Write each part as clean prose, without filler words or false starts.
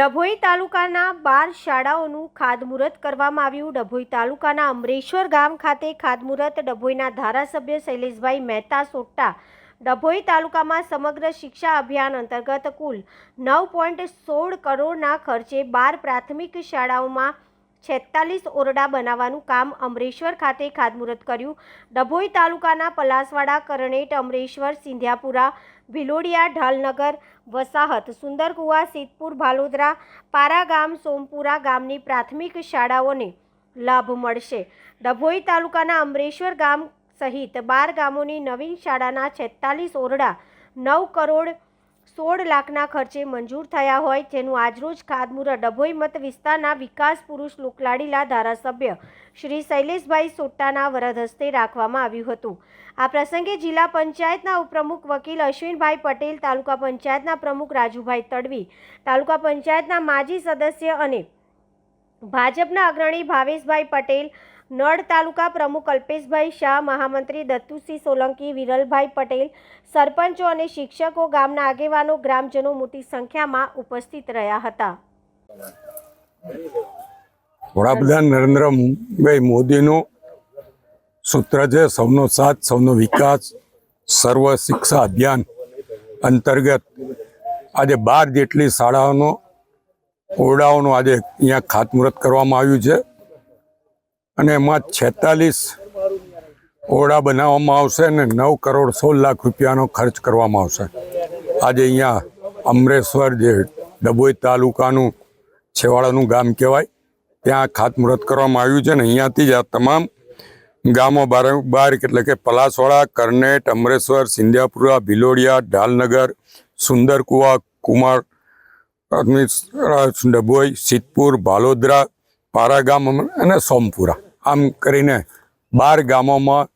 ડભોઈ તાલુકાના 12 શાળાઓનું ખાતમુહૂર્ત કરવામાં આવ્યું। ડભોઈ તાલુકાના અમરેશ્વર ગામ ખાતે ખાતમુહૂર્ત ડભોઈના ધારાસભ્ય શૈલેષભાઈ મહેતા સોટ્ટા। ડભોઈ તાલુકામાં સમગ્ર શિક્ષા અભિયાન અંતર્ગત કુલ 9.16 કરોડના ખર્ચે 12 પ્રાથમિક શાળાઓમાં 46 ઓરડા બનાવવાનું કામ અમરેશ્વર ખાતે ખાતમુહૂર્ત કર્યું। ડભોઈ તાલુકાના પલાસવાડા, કરણેટ, અમરેશ્વર, સિંધિયાપુરા, ભિલોડિયા, ઢાલનગર, વસાહત, સુંદરકુવા, સિદ્ધપુર, ભાલોદરા, પારાગામ, સોમપુરા ગામની પ્રાથમિક શાળાઓને લાભ મળશે। ડભોઈ તાલુકાના અમરેશ્વર ગામ સહિત 12 ગામોની નવીન શાળાના 46 ઓરડા 9 કરોડ 16 લાખના ખર્ચે મંજૂર થયા હોય, જેનું આજરોજ ખાતમુહૂર્ત ડભોઈ મત વિસ્તારના વિકાસ પુરુષ લોકલાડીલા ધારાસભ્ય શ્રી શૈલેષભાઈ સોટ્ટાના વરદ હસ્તે રાખવામાં આવ્યું હતું। આ પ્રસંગે જિલ્લા પંચાયતના ઉપપ્રમુખ વકીલ અશ્વિનભાઈ પટેલ, તાલુકા પંચાયતના પ્રમુખ રાજુભાઈ તડવી, તાલુકા પંચાયતના માજી સદસ્ય અને ભાજપના અગ્રણી ભાવેશભાઈ પટેલ, નળ તાલુકા પ્રમુખ અલ્પેશભાઈ શાહ, મહામંત્રી દત્તુસિંહ સોલંકી, વિરલભાઈ પટેલ, સરપંચો અને શિક્ષકો, ગામના આગેવાનો, ગ્રામજનો મોટી સંખ્યામાં ઉપસ્થિત રહ્યા હતા। વડાપ્રધાન નરેન્દ્રભાઈ મોદીનું સૂત્ર છે સૌનો સાથ સૌનો વિકાસ। સર્વ શિક્ષા અભિયાન અંતર્ગત આજે 12 જેટલી શાળાઓનો ઓરડાઓનું આજે અહીંયા ખાતમુહૂર્ત કરવામાં આવ્યું છે અને એમાં 46 ઓરડા બનાવવામાં આવશે અને 9 કરોડ 16 લાખ રૂપિયાનો ખર્ચ કરવામાં આવશે। આજે અહીંયા અમરેશ્વર જે ડભોઈ તાલુકાનું છેવાડાનું ગામ કહેવાય ત્યાં ખાતમુહૂર્ત કરવામાં આવ્યું છે અને અહીંયાથી જ આ તમામ ગામો 12 એટલે કે પલાસવાડા, કરનેટ, અમરેશ્વર, સિંધિયાપુરા, ભિલોડિયા, ઢાલનગર, સુંદરકુવા, કુમાર, ડભોઈ, સિદ્ધપુર, ભાલોદરા, પારાગામ અને સોમપુરા આમ કરીને 12 ગામોમાં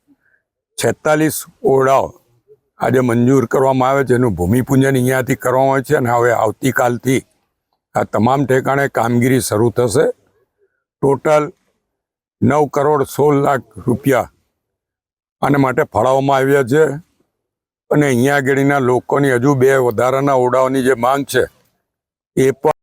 46 ઓરડાઓ આજે મંજૂર કરવામાં આવે છે। એનું ભૂમિપૂજન અહીંયાથી કરવામાં આવે છે અને હવે આવતીકાલથી આ તમામ ઠેકાણે કામગીરી શરૂ થશે। ટોટલ 9 કરોડ 16 લાખ રૂપિયા આને માટે ફાળવવામાં આવ્યા છે અને અહીંયા આગળના લોકોની હજુ 2 વધારાના ઓરડાઓની જે માંગ છે એ પણ